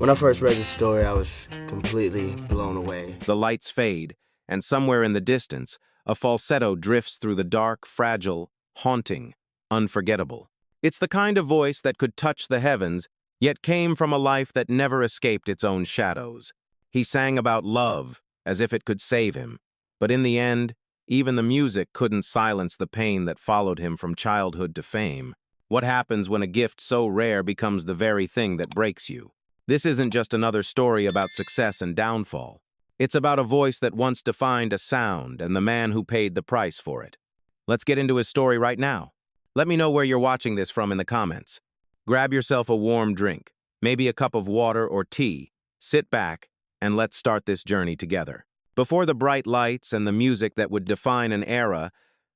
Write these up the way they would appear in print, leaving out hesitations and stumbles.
When I first read this story, I was completely blown away. The lights fade, and somewhere in the distance, a falsetto drifts through the dark, fragile, haunting, unforgettable. It's the kind of voice that could touch the heavens, yet came from a life that never escaped its own shadows. He sang about love, as if it could save him. But in the end, even the music couldn't silence the pain that followed him from childhood to fame. What happens when a gift so rare becomes the very thing that breaks you? This isn't just another story about success and downfall. It's about a voice that once defined a sound and the man who paid the price for it. Let's get into his story right now. Let me know where you're watching this from in the comments. Grab yourself a warm drink, maybe a cup of water or tea, sit back, and let's start this journey together. Before the bright lights and the music that would define an era,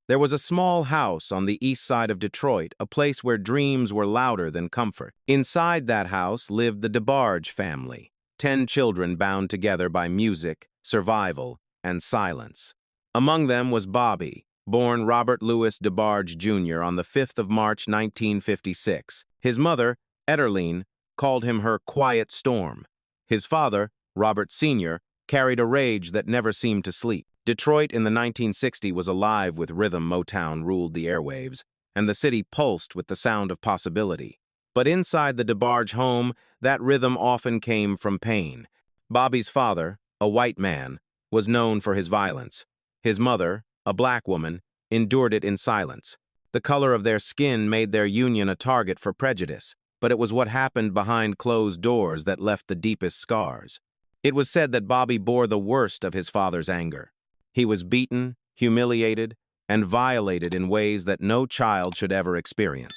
there was a small house on the east side of Detroit, a place where dreams were louder than comfort. Inside that house lived the DeBarge family, 10 children bound together by music, survival, and silence. Among them was Bobby, born Robert Louis DeBarge Jr. on the 5th of March 1956. His mother, Ederline, called him her quiet storm. His father, Robert Sr., carried a rage that never seemed to sleep. Detroit in the 1960s was alive with rhythm. Motown ruled the airwaves, and the city pulsed with the sound of possibility. But inside the DeBarge home, that rhythm often came from pain. Bobby's father, a white man, was known for his violence. His mother, a black woman, endured it in silence. The color of their skin made their union a target for prejudice, but it was what happened behind closed doors that left the deepest scars. It was said that Bobby bore the worst of his father's anger. He was beaten, humiliated, and violated in ways that no child should ever experience.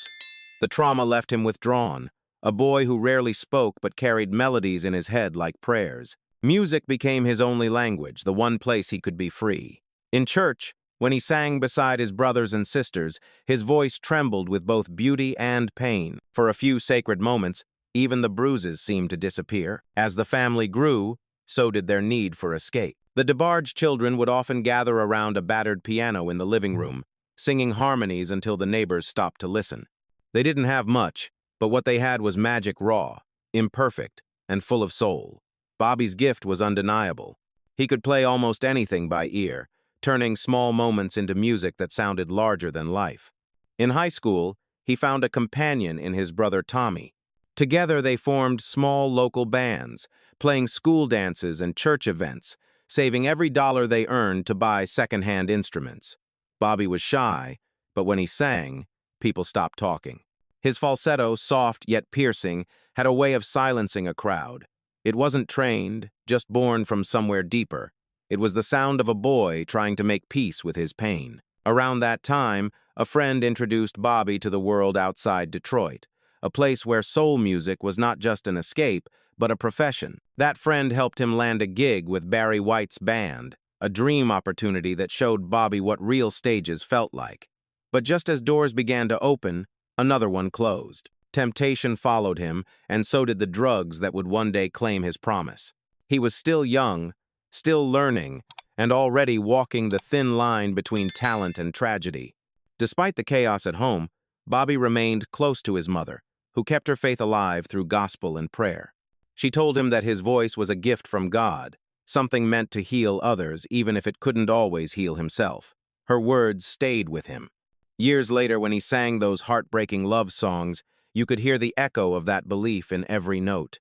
The trauma left him withdrawn, a boy who rarely spoke but carried melodies in his head like prayers. Music became his only language, the one place he could be free. In church, when he sang beside his brothers and sisters, his voice trembled with both beauty and pain. For a few sacred moments, even the bruises seemed to disappear. As the family grew, so did their need for escape. The DeBarge children would often gather around a battered piano in the living room, singing harmonies until the neighbors stopped to listen. They didn't have much, but what they had was magic raw, imperfect, and full of soul. Bobby's gift was undeniable. He could play almost anything by ear, turning small moments into music that sounded larger than life. In high school, he found a companion in his brother Tommy. Together they formed small local bands, playing school dances and church events, saving every dollar they earned to buy second-hand instruments. Bobby was shy, but when he sang, people stopped talking. His falsetto, soft yet piercing, had a way of silencing a crowd. It wasn't trained, just born from somewhere deeper. It was the sound of a boy trying to make peace with his pain. Around that time, a friend introduced Bobby to the world outside Detroit, a place where soul music was not just an escape, but a profession. That friend helped him land a gig with Barry White's band, a dream opportunity that showed Bobby what real stages felt like. But just as doors began to open, another one closed. Temptation followed him, and so did the drugs that would one day claim his promise. He was still young, still learning, and already walking the thin line between talent and tragedy. Despite the chaos at home, Bobby remained close to his mother, who kept her faith alive through gospel and prayer. She told him that his voice was a gift from God, something meant to heal others even if it couldn't always heal himself. Her words stayed with him. Years later, when he sang those heartbreaking love songs, you could hear the echo of that belief in every note.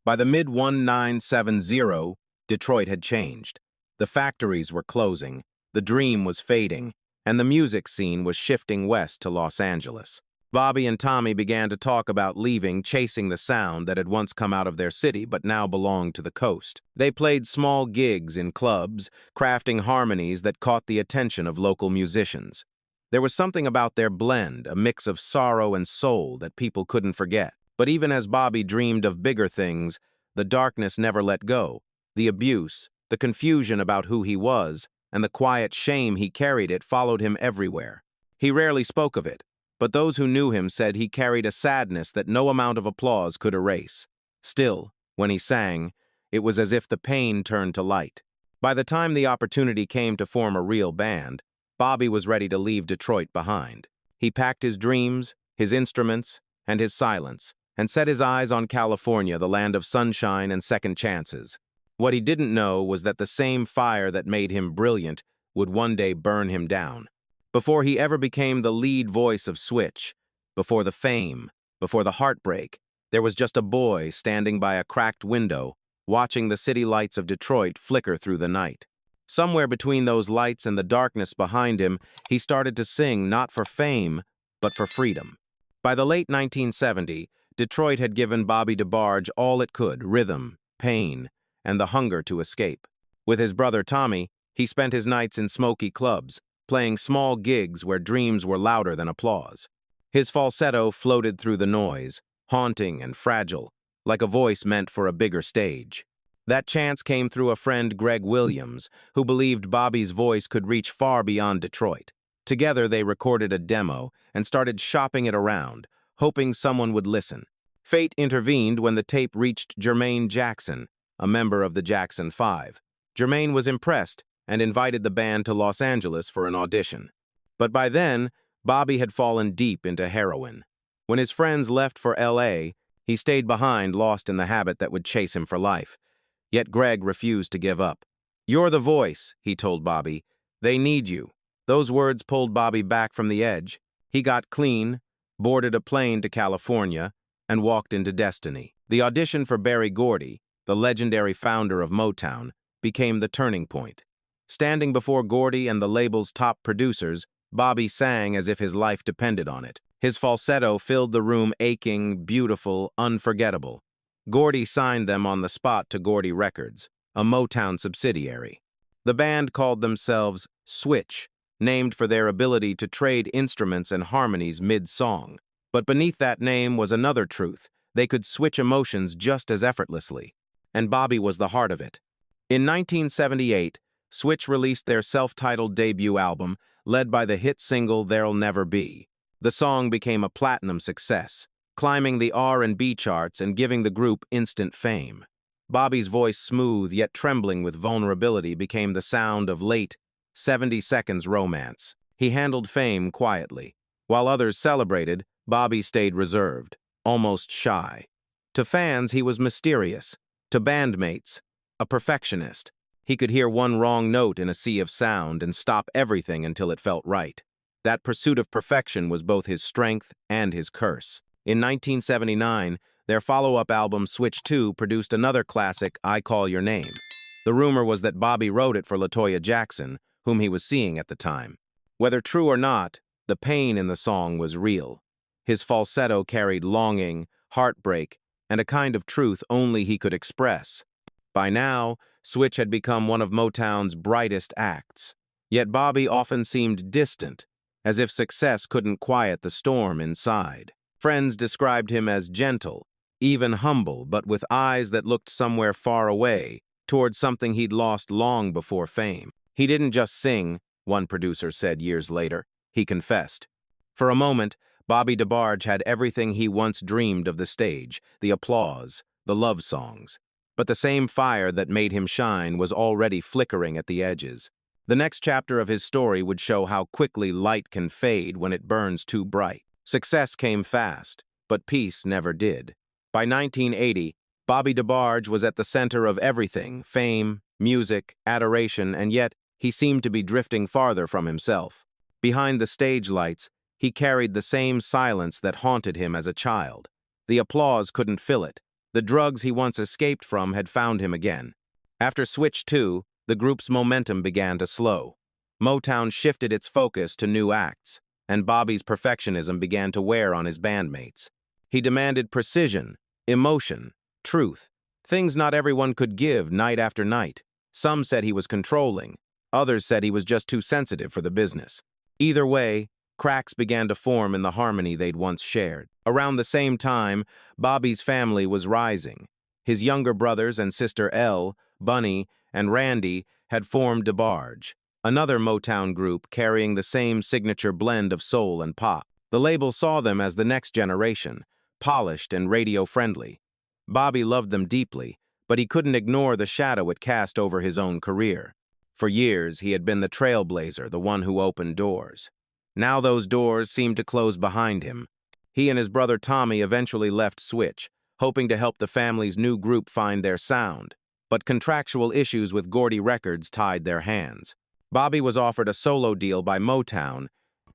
By the mid-1970s, Detroit had changed. The factories were closing, the dream was fading, and the music scene was shifting west to Los Angeles. Bobby and Tommy began to talk about leaving, chasing the sound that had once come out of their city but now belonged to the coast. They played small gigs in clubs, crafting harmonies that caught the attention of local musicians. There was something about their blend, a mix of sorrow and soul that people couldn't forget. But even as Bobby dreamed of bigger things, the darkness never let go. The abuse, the confusion about who he was, and the quiet shame he carried it followed him everywhere. He rarely spoke of it, but those who knew him said he carried a sadness that no amount of applause could erase. Still, when he sang, it was as if the pain turned to light. By the time the opportunity came to form a real band, Bobby was ready to leave Detroit behind. He packed his dreams, his instruments, and his silence, and set his eyes on California, the land of sunshine and second chances. What he didn't know was that the same fire that made him brilliant would one day burn him down. Before he ever became the lead voice of Switch, before the fame, before the heartbreak, there was just a boy standing by a cracked window, watching the city lights of Detroit flicker through the night. Somewhere between those lights and the darkness behind him, he started to sing not for fame, but for freedom. By the late 1970s, Detroit had given Bobby DeBarge all it could: rhythm, pain, and the hunger to escape. With his brother Tommy, he spent his nights in smoky clubs, playing small gigs where dreams were louder than applause. His falsetto floated through the noise, haunting and fragile, like a voice meant for a bigger stage. That chance came through a friend, Greg Williams, who believed Bobby's voice could reach far beyond Detroit. Together, they recorded a demo and started shopping it around, hoping someone would listen. Fate intervened when the tape reached Jermaine Jackson, a member of the Jackson 5. Jermaine was impressed and invited the band to Los Angeles for an audition. But by then, Bobby had fallen deep into heroin. When his friends left for L.A., he stayed behind, lost in the habit that would chase him for life. Yet Greg refused to give up. "You're the voice," he told Bobby. "They need you." Those words pulled Bobby back from the edge. He got clean, boarded a plane to California, and walked into destiny. The audition for Berry Gordy, the legendary founder of Motown, became the turning point. Standing before Gordy and the label's top producers, Bobby sang as if his life depended on it. His falsetto filled the room, aching, beautiful, unforgettable. Gordy signed them on the spot to Gordy Records, a Motown subsidiary. The band called themselves Switch, named for their ability to trade instruments and harmonies mid-song. But beneath that name was another truth: they could switch emotions just as effortlessly. And Bobby was the heart of it. In 1978, Switch released their self-titled debut album, led by the hit single There'll Never Be. The song became a platinum success, climbing the R&B charts and giving the group instant fame. Bobby's voice, smooth yet trembling with vulnerability, became the sound of late 70 Seconds romance. He handled fame quietly. While others celebrated, Bobby stayed reserved, almost shy. To fans, he was mysterious. To bandmates, a perfectionist. He could hear one wrong note in a sea of sound and stop everything until it felt right. That pursuit of perfection was both his strength and his curse. In 1979, their follow-up album Switch 2 produced another classic, I Call Your Name. The rumor was that Bobby wrote it for LaToya Jackson, whom he was seeing at the time. Whether true or not, the pain in the song was real. His falsetto carried longing, heartbreak, and a kind of truth only he could express. By now, Switch had become one of Motown's brightest acts. Yet Bobby often seemed distant, as if success couldn't quiet the storm inside. Friends described him as gentle, even humble, but with eyes that looked somewhere far away, towards something he'd lost long before fame. He didn't just sing, one producer said years later. He confessed. For a moment, Bobby DeBarge had everything he once dreamed of: the stage, the applause, the love songs. But the same fire that made him shine was already flickering at the edges. The next chapter of his story would show how quickly light can fade when it burns too bright. Success came fast, but peace never did. By 1980, Bobby DeBarge was at the center of everything: fame, music, adoration, and yet he seemed to be drifting farther from himself. Behind the stage lights, he carried the same silence that haunted him as a child. The applause couldn't fill it. The drugs he once escaped from had found him again. After Switch 2, the group's momentum began to slow. Motown shifted its focus to new acts, and Bobby's perfectionism began to wear on his bandmates. He demanded precision, emotion, truth, things not everyone could give night after night. Some said he was controlling. Others said he was just too sensitive for the business. Either way, cracks began to form in the harmony they'd once shared. Around the same time, Bobby's family was rising. His younger brothers and sister Elle, Bunny, and Randy had formed DeBarge, another Motown group carrying the same signature blend of soul and pop. The label saw them as the next generation, polished and radio-friendly. Bobby loved them deeply, but he couldn't ignore the shadow it cast over his own career. For years, he had been the trailblazer, the one who opened doors. Now those doors seemed to close behind him. He and his brother Tommy eventually left Switch, hoping to help the family's new group find their sound, but contractual issues with Gordy Records tied their hands. Bobby was offered a solo deal by Motown,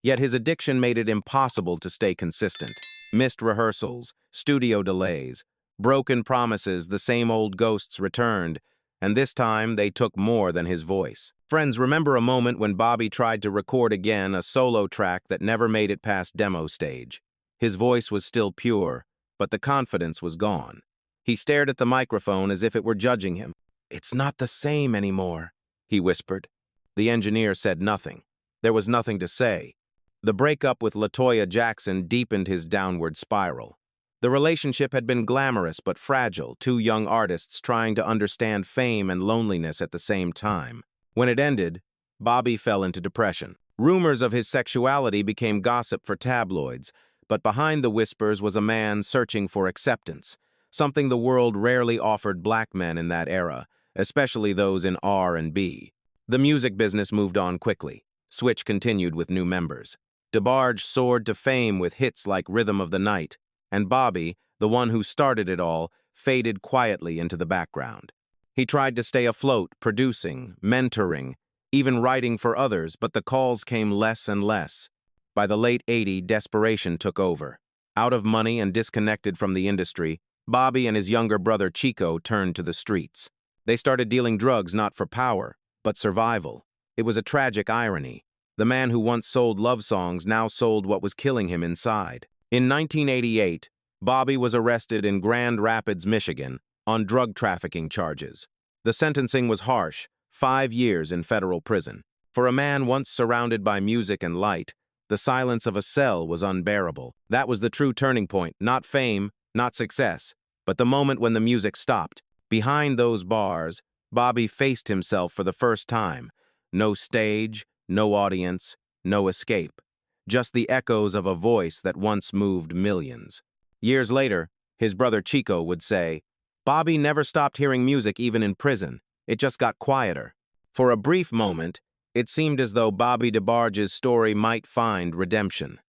yet his addiction made it impossible to stay consistent. Missed rehearsals, studio delays, broken promises, the same old ghosts returned, and this time they took more than his voice. Friends remember a moment when Bobby tried to record again a solo track that never made it past demo stage. His voice was still pure, but the confidence was gone. He stared at the microphone as if it were judging him. "It's not the same anymore," he whispered. The engineer said nothing. There was nothing to say. The breakup with LaToya Jackson deepened his downward spiral. The relationship had been glamorous but fragile, two young artists trying to understand fame and loneliness at the same time. When it ended, Bobby fell into depression. Rumors of his sexuality became gossip for tabloids, but behind the whispers was a man searching for acceptance, something the world rarely offered black men in that era, especially those in R&B. The music business moved on quickly. Switch continued with new members. DeBarge soared to fame with hits like Rhythm of the Night, and Bobby, the one who started it all, faded quietly into the background. He tried to stay afloat, producing, mentoring, even writing for others, but the calls came less and less. By the late '80s, desperation took over. Out of money and disconnected from the industry, Bobby and his younger brother Chico turned to the streets. They started dealing drugs not for power, but survival. It was a tragic irony. The man who once sold love songs now sold what was killing him inside. In 1988, Bobby was arrested in Grand Rapids, Michigan, on drug trafficking charges. The sentencing was harsh, 5 years in federal prison. For a man once surrounded by music and light, the silence of a cell was unbearable. That was the true turning point, not fame, not success, but the moment when the music stopped. Behind those bars, Bobby faced himself for the first time. No stage, no audience, no escape. Just the echoes of a voice that once moved millions. Years later, his brother Chico would say, "Bobby never stopped hearing music even in prison. It just got quieter." For a brief moment, it seemed as though Bobby DeBarge's story might find redemption.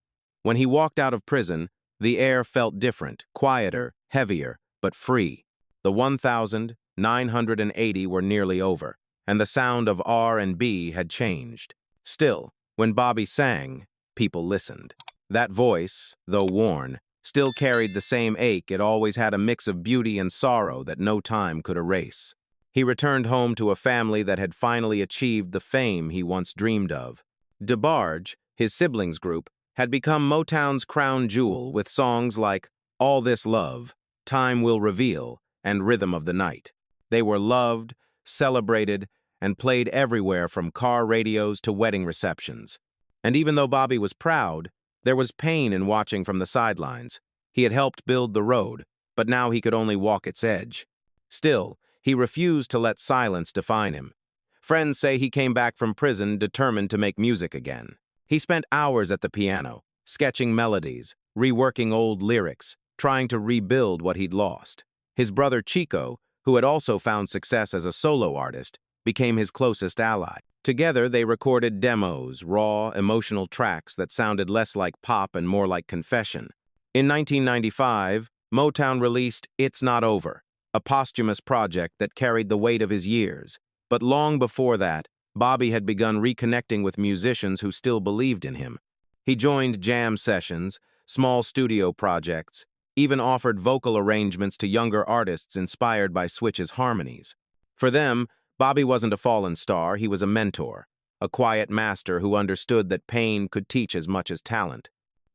When he walked out of prison, the air felt different, quieter, heavier, but free. The 1,980 were nearly over, and the sound of R&B had changed. Still, when Bobby sang, people listened. That voice, though worn, still carried the same ache. It always had a mix of beauty and sorrow that no time could erase. He returned home to a family that had finally achieved the fame he once dreamed of. DeBarge, his siblings group, had become Motown's crown jewel with songs like All This Love, Time Will Reveal, and Rhythm of the Night. They were loved, celebrated, and played everywhere from car radios to wedding receptions. And even though Bobby was proud, there was pain in watching from the sidelines. He had helped build the road, but now he could only walk its edge. Still, he refused to let silence define him. Friends say he came back from prison determined to make music again. He spent hours at the piano, sketching melodies, reworking old lyrics, trying to rebuild what he'd lost. His brother Chico, who had also found success as a solo artist, became his closest ally. Together, they recorded demos, raw, emotional tracks that sounded less like pop and more like confession. In 1995, Motown released It's Not Over, a posthumous project that carried the weight of his years. But long before that, Bobby had begun reconnecting with musicians who still believed in him. He joined jam sessions, small studio projects, even offered vocal arrangements to younger artists inspired by Switch's harmonies. For them, Bobby wasn't a fallen star, he was a mentor, a quiet master who understood that pain could teach as much as talent.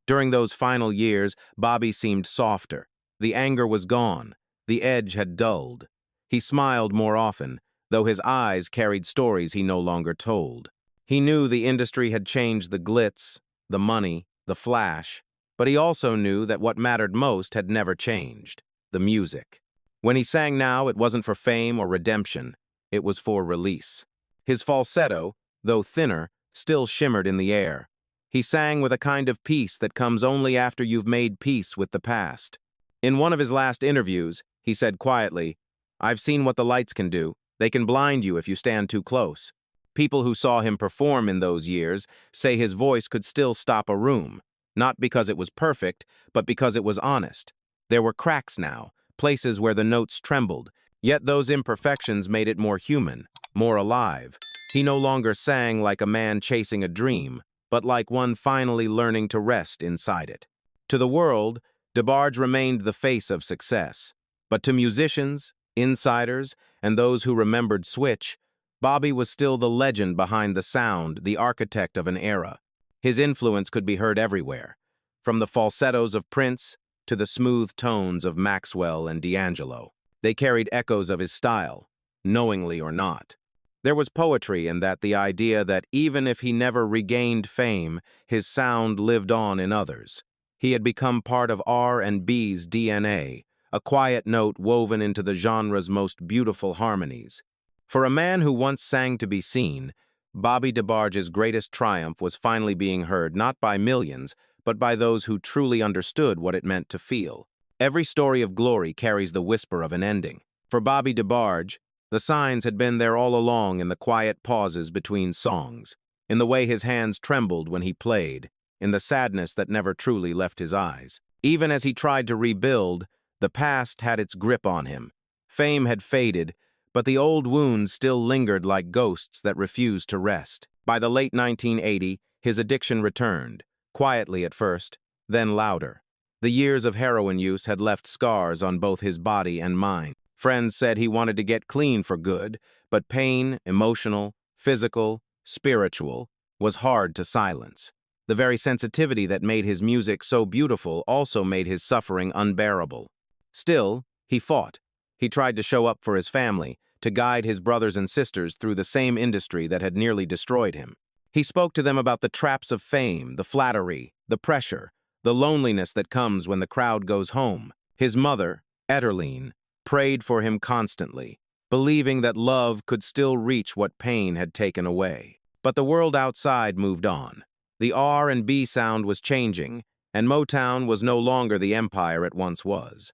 During those final years, Bobby seemed softer. The anger was gone, the edge had dulled. He smiled more often, though his eyes carried stories he no longer told. He knew the industry had changed the glitz, the money, the flash, but he also knew that what mattered most had never changed, the music. When he sang now, it wasn't for fame or redemption. It was for release. His falsetto, though thinner, still shimmered in the air. He sang with a kind of peace that comes only after you've made peace with the past. In one of his last interviews, he said quietly, "I've seen what the lights can do. They can blind you if you stand too close." People who saw him perform in those years say his voice could still stop a room. Not because it was perfect, but because it was honest. There were cracks now, places where the notes trembled, yet those imperfections made it more human, more alive. He no longer sang like a man chasing a dream, but like one finally learning to rest inside it. To the world, DeBarge remained the face of success. But to musicians, insiders, and those who remembered Switch, Bobby was still the legend behind the sound, the architect of an era. His influence could be heard everywhere, from the falsettos of Prince to the smooth tones of Maxwell and D'Angelo. They carried echoes of his style, knowingly or not. There was poetry in that, the idea that even if he never regained fame, his sound lived on in others. He had become part of R&B's DNA, a quiet note woven into the genre's most beautiful harmonies. For a man who once sang to be seen, Bobby DeBarge's greatest triumph was finally being heard not by millions, but by those who truly understood what it meant to feel. Every story of glory carries the whisper of an ending. For Bobby DeBarge, the signs had been there all along, in the quiet pauses between songs, in the way his hands trembled when he played, in the sadness that never truly left his eyes. Even as he tried to rebuild, the past had its grip on him. Fame had faded, but the old wounds still lingered like ghosts that refused to rest. By the late 1980s, his addiction returned, quietly at first, then louder. The years of heroin use had left scars on both his body and mind. Friends said he wanted to get clean for good, but pain, emotional, physical, spiritual, was hard to silence. The very sensitivity that made his music so beautiful also made his suffering unbearable. Still, he fought. He tried to show up for his family, to guide his brothers and sisters through the same industry that had nearly destroyed him. He spoke to them about the traps of fame, the flattery, the pressure, the loneliness that comes when the crowd goes home. His mother, Etterline, prayed for him constantly, believing that love could still reach what pain had taken away. But the world outside moved on. The R&B sound was changing, and Motown was no longer the empire it once was.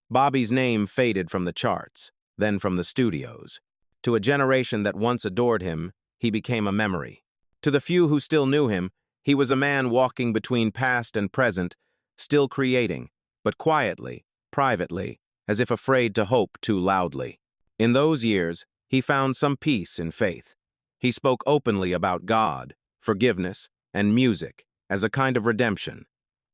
Bobby's name faded from the charts, then from the studios. To a generation that once adored him, he became a memory. To the few who still knew him, he was a man walking between past and present, still creating, but quietly, privately, as if afraid to hope too loudly. In those years, he found some peace in faith. He spoke openly about God, forgiveness, and music as a kind of redemption.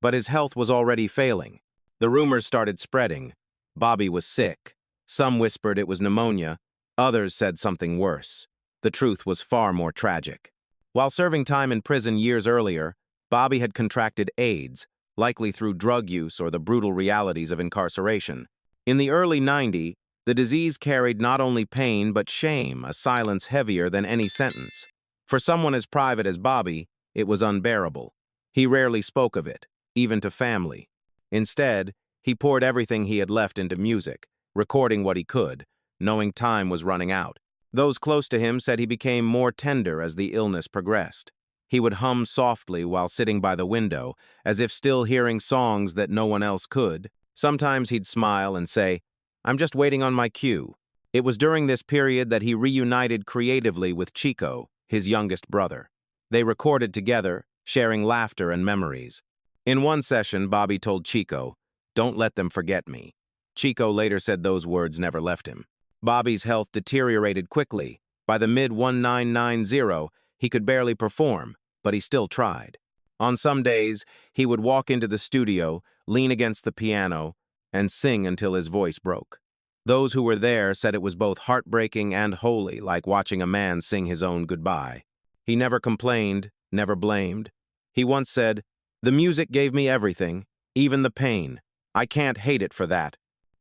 But his health was already failing. The rumors started spreading. Bobby was sick. Some whispered it was pneumonia. Others said something worse. The truth was far more tragic. While serving time in prison years earlier, Bobby had contracted AIDS, likely through drug use or the brutal realities of incarceration. In the early 90s, the disease carried not only pain but shame, a silence heavier than any sentence. For someone as private as Bobby, it was unbearable. He rarely spoke of it, even to family. Instead, he poured everything he had left into music, recording what he could, knowing time was running out. Those close to him said he became more tender as the illness progressed. He would hum softly while sitting by the window, as if still hearing songs that no one else could. Sometimes he'd smile and say, "I'm just waiting on my cue." It was during this period that he reunited creatively with Chico, his youngest brother. They recorded together, sharing laughter and memories. In one session, Bobby told Chico, "Don't let them forget me." Chico later said those words never left him. Bobby's health deteriorated quickly. By the mid-1990s, he could barely perform, but he still tried. On some days, he would walk into the studio, lean against the piano, and sing until his voice broke. Those who were there said it was both heartbreaking and holy, like watching a man sing his own goodbye. He never complained, never blamed. He once said, "The music gave me everything, even the pain. I can't hate it for that."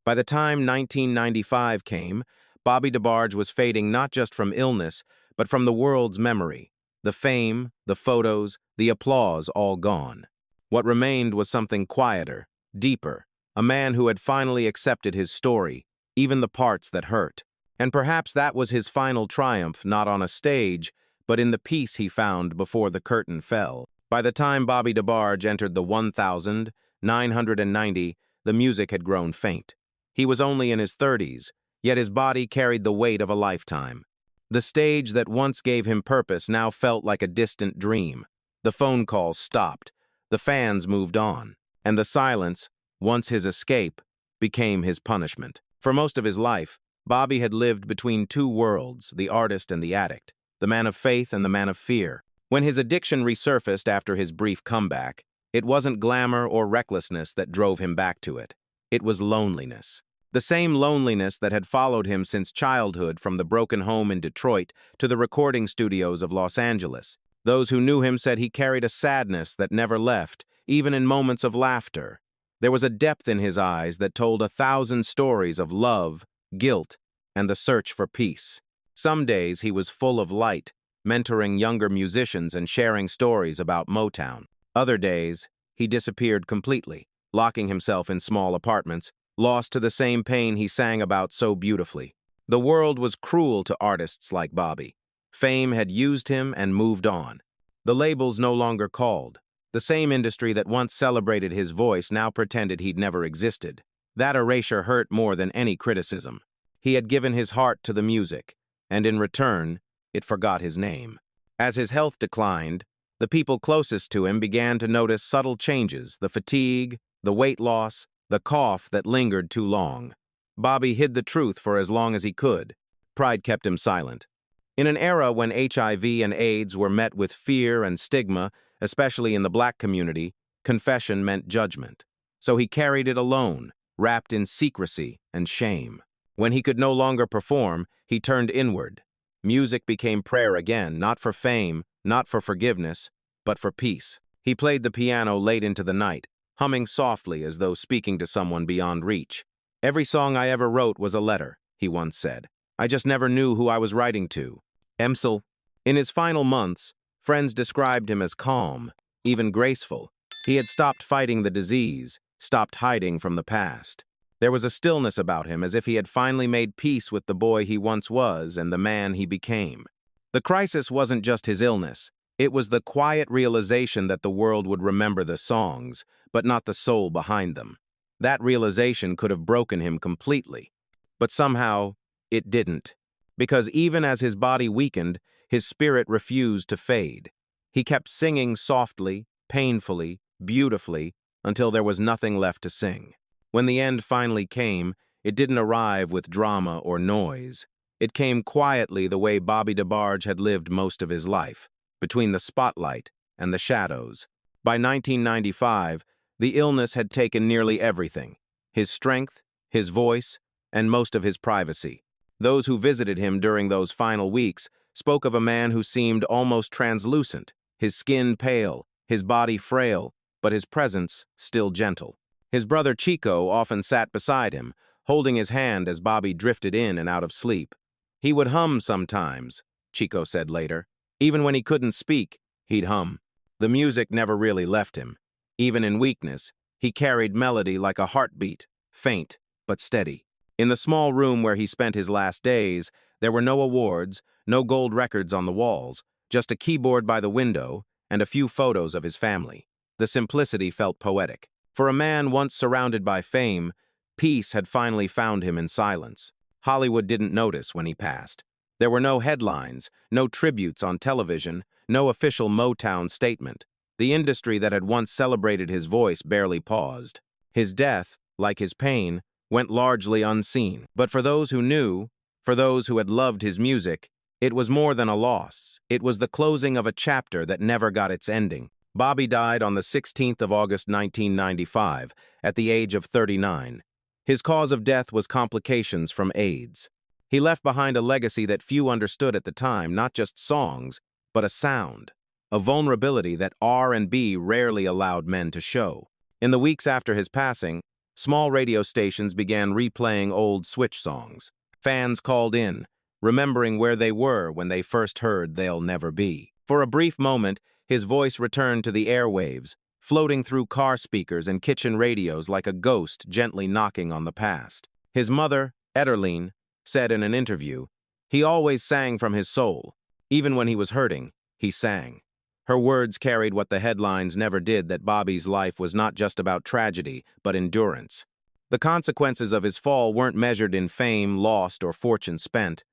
By the time 1995 came, Bobby DeBarge was fading not just from illness, but from the world's memory. The fame, the photos, the applause all gone. What remained was something quieter, deeper, a man who had finally accepted his story, even the parts that hurt. And perhaps that was his final triumph, not on a stage, but in the peace he found before the curtain fell. By the time Bobby DeBarge entered the 1990, the music had grown faint. He was only in his 30s, yet his body carried the weight of a lifetime. The stage that once gave him purpose now felt like a distant dream. The phone calls stopped. The fans moved on, and the silence, once his escape, became his punishment. For most of his life, Bobby had lived between two worlds, the artist and the addict, the man of faith and the man of fear. When his addiction resurfaced after his brief comeback, it wasn't glamour or recklessness that drove him back to it. It was loneliness. The same loneliness that had followed him since childhood, from the broken home in Detroit to the recording studios of Los Angeles. Those who knew him said he carried a sadness that never left, even in moments of laughter. There was a depth in his eyes that told 1,000 stories of love, guilt, and the search for peace. Some days he was full of light, mentoring younger musicians and sharing stories about Motown. Other days, he disappeared completely, locking himself in small apartments, lost to the same pain he sang about so beautifully. The world was cruel to artists like Bobby. Fame had used him and moved on. The labels no longer called. The same industry that once celebrated his voice now pretended he'd never existed. That erasure hurt more than any criticism. He had given his heart to the music, and in return, it forgot his name. As his health declined, the people closest to him began to notice subtle changes: the fatigue, the weight loss, the cough that lingered too long. Bobby hid the truth for as long as he could. Pride kept him silent. In an era when HIV and AIDS were met with fear and stigma, especially in the black community, confession meant judgment. So he carried it alone, wrapped in secrecy and shame. When he could no longer perform, he turned inward. Music became prayer again, not for fame, not for forgiveness, but for peace. He played the piano late into the night, humming softly as though speaking to someone beyond reach. "Every song I ever wrote was a letter," he once said. "I just never knew who I was writing to." Emsel. In his final months, friends described him as calm, even graceful. He had stopped fighting the disease, stopped hiding from the past. There was a stillness about him, as if he had finally made peace with the boy he once was and the man he became. The crisis wasn't just his illness. It was the quiet realization that the world would remember the songs, but not the soul behind them. That realization could have broken him completely. But somehow, it didn't. Because even as his body weakened, his spirit refused to fade. He kept singing softly, painfully, beautifully, until there was nothing left to sing. When the end finally came, it didn't arrive with drama or noise. It came quietly, the way Bobby DeBarge had lived most of his life, between the spotlight and the shadows. By 1995, the illness had taken nearly everything: his strength, his voice, and most of his privacy. Those who visited him during those final weeks spoke of a man who seemed almost translucent, his skin pale, his body frail, but his presence still gentle. His brother Chico often sat beside him, holding his hand as Bobby drifted in and out of sleep. "He would hum sometimes," Chico said later. "Even when he couldn't speak, he'd hum." The music never really left him. Even in weakness, he carried melody like a heartbeat, faint but steady. In the small room where he spent his last days, there were no awards, no gold records on the walls, just a keyboard by the window and a few photos of his family. The simplicity felt poetic. For a man once surrounded by fame, peace had finally found him in silence. Hollywood didn't notice when he passed. There were no headlines, no tributes on television, no official Motown statement. The industry that had once celebrated his voice barely paused. His death, like his pain, went largely unseen. But for those who knew, for those who had loved his music, it was more than a loss. It was the closing of a chapter that never got its ending. Bobby died on the 16th of August 1995, at the age of 39. His cause of death was complications from AIDS. He left behind a legacy that few understood at the time, not just songs, but a sound, a vulnerability that R&B rarely allowed men to show. In the weeks after his passing, small radio stations began replaying old Switch songs. Fans called in, remembering where they were when they first heard "They'll Never Be." For a brief moment, his voice returned to the airwaves, floating through car speakers and kitchen radios like a ghost gently knocking on the past. His mother, Ederline, said in an interview, "He always sang from his soul. Even when he was hurting, he sang." Her words carried what the headlines never did: that Bobby's life was not just about tragedy, but endurance. The consequences of his fall weren't measured in fame lost or fortune spent.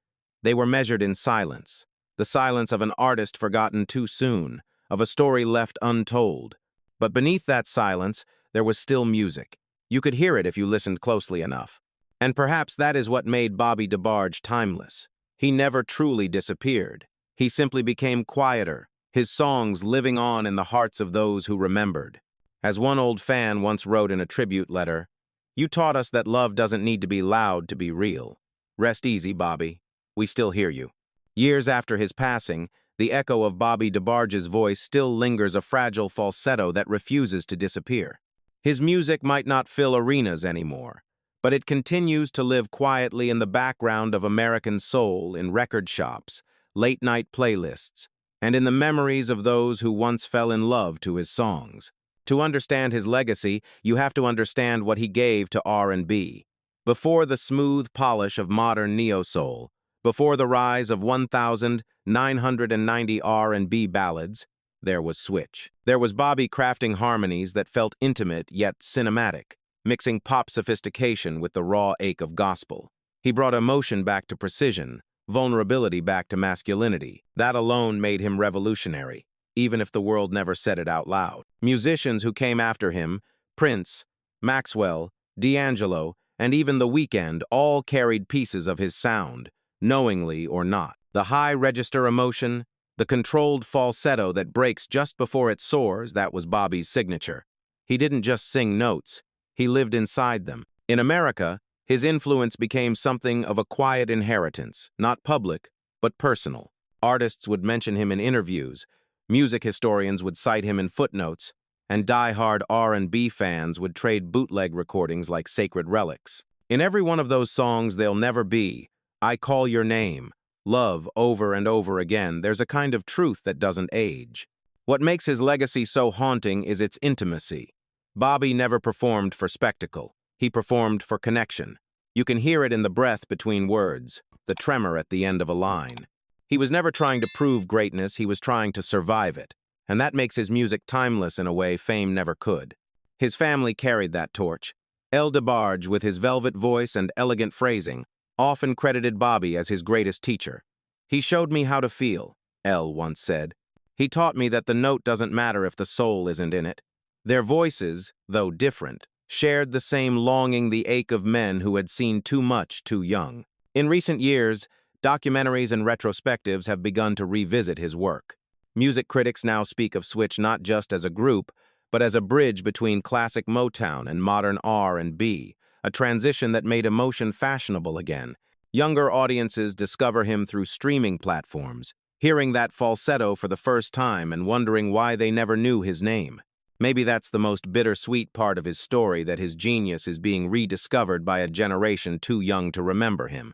They were measured in silence. The silence of an artist forgotten too soon, of a story left untold. But beneath that silence, there was still music. You could hear it if you listened closely enough. And perhaps that is what made Bobby DeBarge timeless. He never truly disappeared. He simply became quieter, his songs living on in the hearts of those who remembered. As one old fan once wrote in a tribute letter, "You taught us that love doesn't need to be loud to be real. Rest easy, Bobby. We still hear you." Years after his passing, the echo of Bobby DeBarge's voice still lingers, a fragile falsetto that refuses to disappear. His music might not fill arenas anymore, but it continues to live quietly in the background of American soul, in record shops, late-night playlists, and in the memories of those who once fell in love to his songs. To understand his legacy, you have to understand what he gave to R&B. Before the smooth polish of modern neo-soul, before the rise of 1,990 R&B ballads, there was Switch. There was Bobby crafting harmonies that felt intimate yet cinematic, mixing pop sophistication with the raw ache of gospel. He brought emotion back to precision, vulnerability back to masculinity. That alone made him revolutionary, even if the world never said it out loud. Musicians who came after him, Prince, Maxwell, D'Angelo, and even The Weeknd, all carried pieces of his sound, knowingly or not. The high-register emotion, the controlled falsetto that breaks just before it soars, that was Bobby's signature. He didn't just sing notes, he lived inside them. In America, his influence became something of a quiet inheritance, not public, but personal. Artists would mention him in interviews, music historians would cite him in footnotes, and die-hard R&B fans would trade bootleg recordings like sacred relics. In every one of those songs, "They'll Never Be," "I Call Your Name," "Love," over and over again, there's a kind of truth that doesn't age. What makes his legacy so haunting is its intimacy. Bobby never performed for spectacle. He performed for connection. You can hear it in the breath between words, the tremor at the end of a line. He was never trying to prove greatness, he was trying to survive it. And that makes his music timeless in a way fame never could. His family carried that torch. Eldest DeBarge, with his velvet voice and elegant phrasing, often credited Bobby as his greatest teacher. "He showed me how to feel," El once said. "He taught me that the note doesn't matter if the soul isn't in it." Their voices, though different, shared the same longing, the ache of men who had seen too much too young. In recent years, documentaries and retrospectives have begun to revisit his work. Music critics now speak of Switch not just as a group, but as a bridge between classic Motown and modern R&B, a transition that made emotion fashionable again. Younger audiences discover him through streaming platforms, hearing that falsetto for the first time and wondering why they never knew his name. Maybe that's the most bittersweet part of his story, that his genius is being rediscovered by a generation too young to remember him.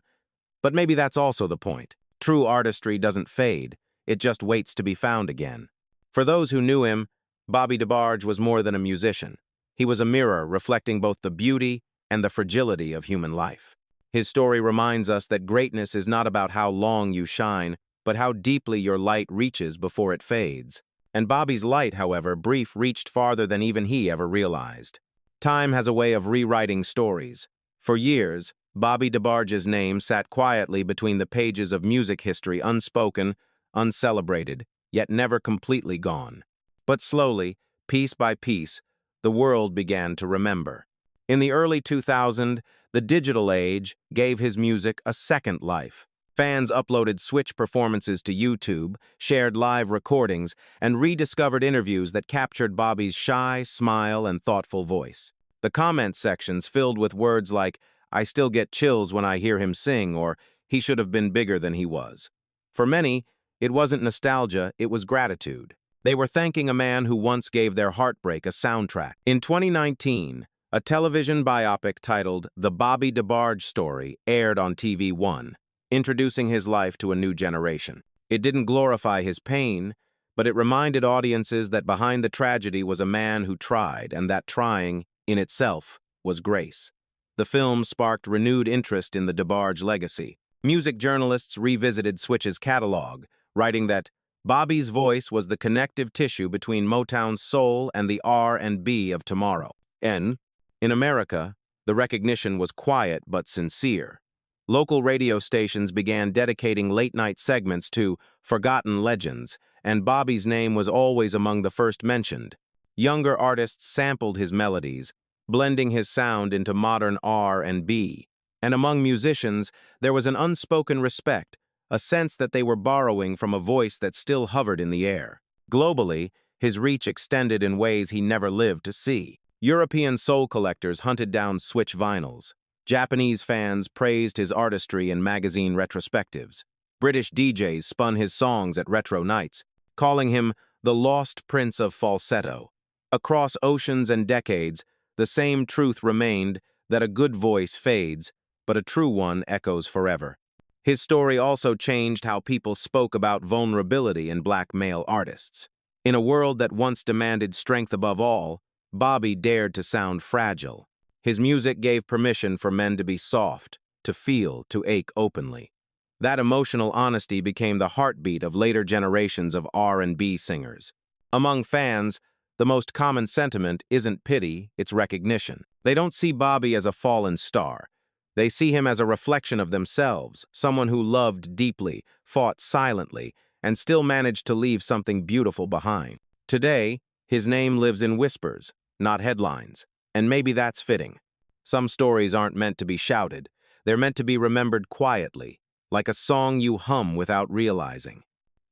But maybe that's also the point. True artistry doesn't fade, it just waits to be found again. For those who knew him, Bobby DeBarge was more than a musician. He was a mirror reflecting both the beauty and the fragility of human life. His story reminds us that greatness is not about how long you shine, but how deeply your light reaches before it fades. And Bobby's light, however brief, reached farther than even he ever realized. Time has a way of rewriting stories. For years, Bobby DeBarge's name sat quietly between the pages of music history, unspoken, uncelebrated, yet never completely gone. But slowly, piece by piece, the world began to remember. In the early 2000s, the digital age gave his music a second life. Fans uploaded Switch performances to YouTube, shared live recordings, and rediscovered interviews that captured Bobby's shy smile and thoughtful voice. The comment sections filled with words like, "I still get chills when I hear him sing," or "He should have been bigger than he was." For many, it wasn't nostalgia, it was gratitude. They were thanking a man who once gave their heartbreak a soundtrack. In 2019, a television biopic titled The Bobby DeBarge Story aired on TV1, introducing his life to a new generation. It didn't glorify his pain, but it reminded audiences that behind the tragedy was a man who tried, and that trying, in itself, was grace. The film sparked renewed interest in the DeBarge legacy. Music journalists revisited Switch's catalog, writing that Bobby's voice was the connective tissue between Motown's soul and the R&B of tomorrow. And, in America, the recognition was quiet but sincere. Local radio stations began dedicating late-night segments to forgotten legends, and Bobby's name was always among the first mentioned. Younger artists sampled his melodies, blending his sound into modern R&B. And among musicians, there was an unspoken respect, a sense that they were borrowing from a voice that still hovered in the air. Globally, his reach extended in ways he never lived to see. European soul collectors hunted down Switch vinyls. Japanese fans praised his artistry in magazine retrospectives. British DJs spun his songs at retro nights, calling him the lost prince of falsetto. Across oceans and decades, the same truth remained that a good voice fades, but a true one echoes forever. His story also changed how people spoke about vulnerability in black male artists. In a world that once demanded strength above all, Bobby dared to sound fragile. His music gave permission for men to be soft, to feel, to ache openly. That emotional honesty became the heartbeat of later generations of R&B singers. Among fans, the most common sentiment isn't pity, it's recognition. They don't see Bobby as a fallen star. They see him as a reflection of themselves, someone who loved deeply, fought silently, and still managed to leave something beautiful behind. Today, his name lives in whispers, not headlines, and maybe that's fitting. Some stories aren't meant to be shouted. They're meant to be remembered quietly, like a song you hum without realizing.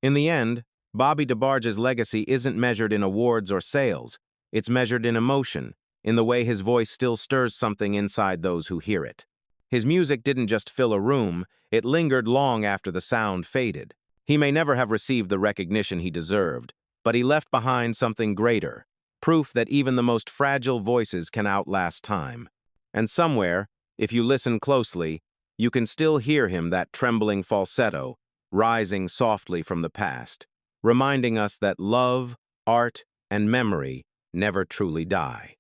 In the end, Bobby DeBarge's legacy isn't measured in awards or sales. It's measured in emotion, in the way his voice still stirs something inside those who hear it. His music didn't just fill a room, it lingered long after the sound faded. He may never have received the recognition he deserved, but he left behind something greater, proof that even the most fragile voices can outlast time. And somewhere, if you listen closely, you can still hear him, that trembling falsetto, rising softly from the past, reminding us that love, art, and memory never truly die.